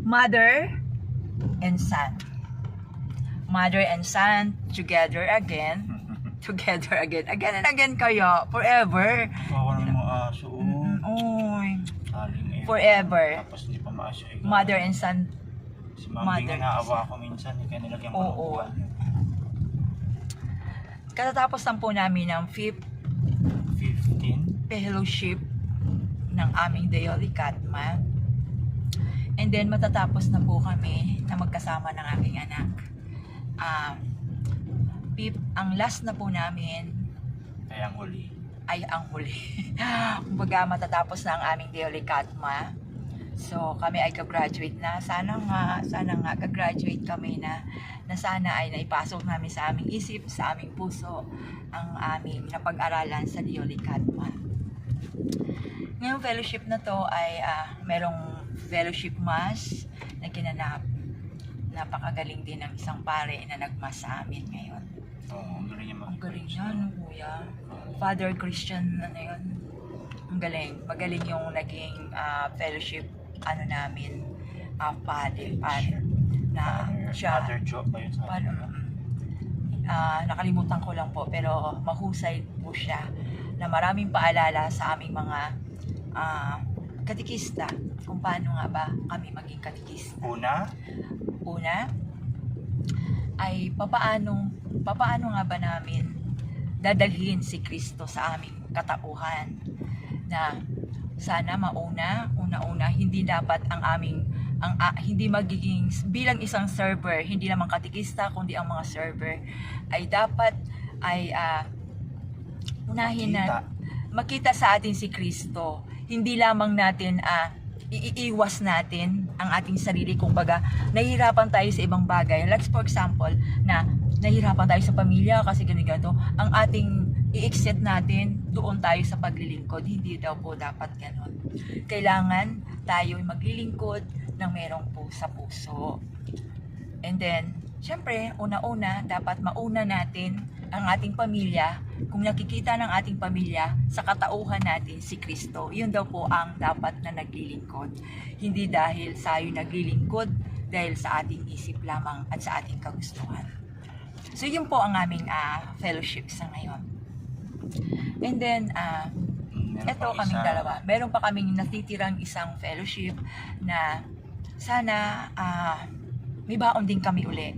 mother and son. Mother and son together again. Together again. Again and again kayo. Forever. Kawa ng mga aso. Uy. Aling eh. Forever. Tapos hindi pa maaso. Mother and son. Si Mami nga mother. naawa ako minsan. Kaya nilagyan ko ng Oo. buwan. Katatapos lang po namin ng 5th 15. fellowship ng aming Daily Katma. And then matatapos na po kami na magkasama ng aking anak. Ang last na po namin Kaya ang huli. ay ang huli. Kumbaga matatapos na ang aming Daily Katma. So kami ay gagraduate na. Sana nga gagraduate kami na sana ay naipasok namin sa aming isip, sa aming puso ang aming napag-aralan sa Daily Katma. Ngayong fellowship na to ay merong fellowship mass na ginanap. Napakagaling din ng isang pare na nagmas sa amin ngayon. Oo, ang galing niya Ang galing niya, no, kuya? Father Christian, ano yun? Ang galing. Magaling yung naging fellowship, namin, pare na siya. Mother job ba yun sa akin? Nakalimutan ko lang po, pero mahusay po siya na maraming paalala sa aming mga katikista, kung paano nga ba kami maging katikista. Una ay papaano nga ba namin dadalhin si Kristo sa aming katauhan, na sana una hindi dapat ang aming hindi magiging bilang isang server, hindi naman katikista kundi ang mga server ay dapat ay unahin na makita sa atin si Kristo. Hindi lamang natin iiwas natin ang ating sarili, kumbaga nahihirapan tayo sa ibang bagay. Like for example, na nahihirapan tayo sa pamilya kasi ganito, ang ating i-exit natin doon tayo sa paglilingkod. Hindi daw po dapat ganon. Kailangan tayo maglilingkod ng merong sa puso. And then, syempre, una-una, dapat mauna natin ang ating pamilya. Kung nakikita ng ating pamilya sa katauhan natin si Kristo, yun daw po ang dapat na naglilingkod. Hindi dahil sayo naglilingkod, dahil sa ating isip lamang at sa ating kagustuhan. So yun po ang aming fellowship sa ngayon. And then, eto kaming dalawa. Meron pa kaming natitirang isang fellowship na sana may baon din kami uli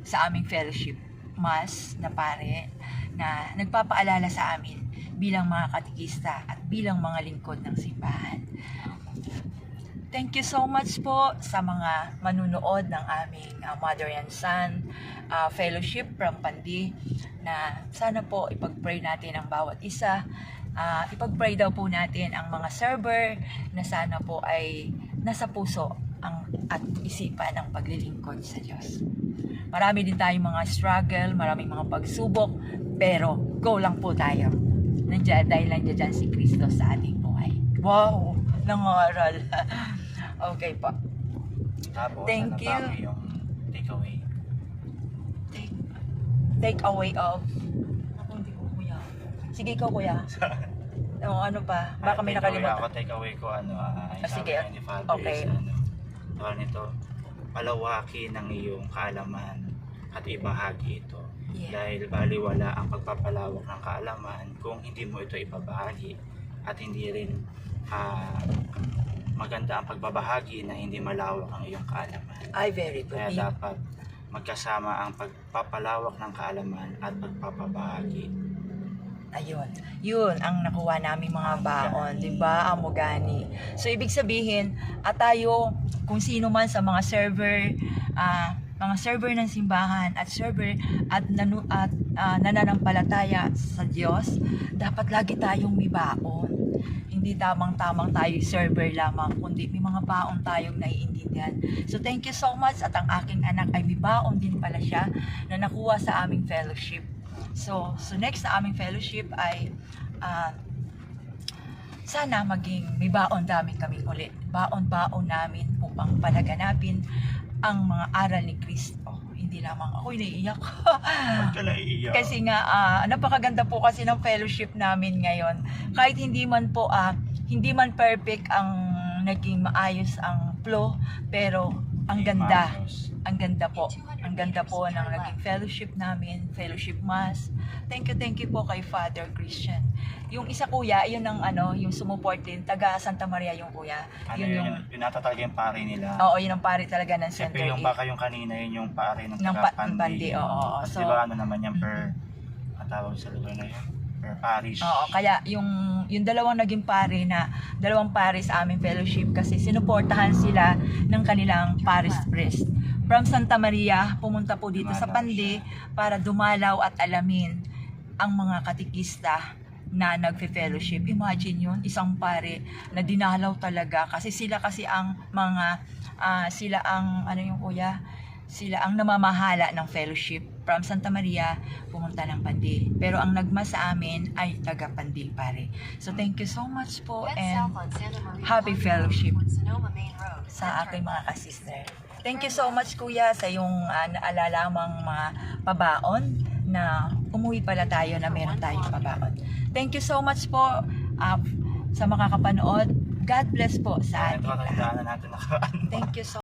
sa aming fellowship mas na pare na nagpapaalala sa amin bilang mga katikista at bilang mga lingkod ng simbahan. Thank you so much po sa mga manunood ng aming Mother and Son fellowship from Pandi, na sana po ipag-pray natin ang bawat isa. Ipag-pray daw po natin ang mga server na sana po ay nasa puso at isipan ng paglilingkod sa Diyos. Marami din tayong mga struggle, maraming mga pagsubok, pero go lang po tayo. Dahil nandiyan si Kristo sa ating buhay. Wow! Nangaral. Okay po. Tapos, Thank you. Yung takeaway. Take away of... Ako, hindi ko kuya. Sige ikaw kuya. Ano pa? Baka may nakalimutan. Ako takeaway ko, sige. Sabi ni Father Okay. Tawag nito, palawakin ng iyong kaalaman at ibahagi ito. Yeah. Dahil baliwala ang pagpapalawak ng kaalaman kung hindi mo ito ibabahagi, at hindi rin maganda ang pagbabahagi na hindi malawak ang iyong kaalaman. Ay, very good. Kaya dapat magkasama ang pagpapalawak ng kaalaman at pagpapabahagi. Ayun. Yun ang nakuha namin mga baon, 'di ba? Amogani. So ibig sabihin, tayo kung sino man sa mga server ng simbahan at server at nananampalataya sa Diyos, dapat lagi tayong may baon. Hindi tamang-tamang tayo server lamang, kundi may mga baon tayong naiintindihan. So thank you so much, at ang aking anak ay may baon din pala siya na nakuha sa aming fellowship. So next na aming fellowship ay sana maging may baon dami kami ulit. Baon-baon namin upang palaganapin ang mga aral ni Kristo. Hindi lamang ako'y naiiyak. Ba't ka naiiyak? Kasi nga napakaganda po kasi ng fellowship namin ngayon. Kahit hindi man perfect ang naging maayos ang flow, pero ang ganda. Ang ganda po. Ang ganda po ng naging fellowship namin, fellowship mass. Thank you po kay Father Christian. Yung isa kuya, yun ang yung sumuport din, taga Santa Maria yung kuya. Yun nata talaga yung pare nila. Oo, yun ang pare talaga ng Center Siyempre yung 8. baka yung kanina, yun yung pare ng Ng taga Pandi. Pandi, oo. So, So, diba naman yan per, ang tawag sa lugar na yun? Per parish. oo, kaya yung dalawang naging pare dalawang pare sa aming fellowship kasi sinuportahan sila ng kanilang parish priest. From Santa Maria, pumunta po dito sa Pandi para dumalaw at alamin ang mga katikista na nagfe-fellowship. Imagine yun, isang pare na dinalaw talaga kasi sila kasi ang mga sila ang sila ang namamahala ng fellowship. From Santa Maria, pumunta ng Pandi. Pero ang nagma sa amin ay taga Pandi pare. So thank you so much po and happy fellowship sa aking mga kasister. Thank you so much kuya sa yung naalala mong mga pabaon na umuwi pala tayo na meron tayong pabaon. Thank you so much po sa makakapanood. God bless po sa ating lahat. Ito natin nakaraan. Thank you so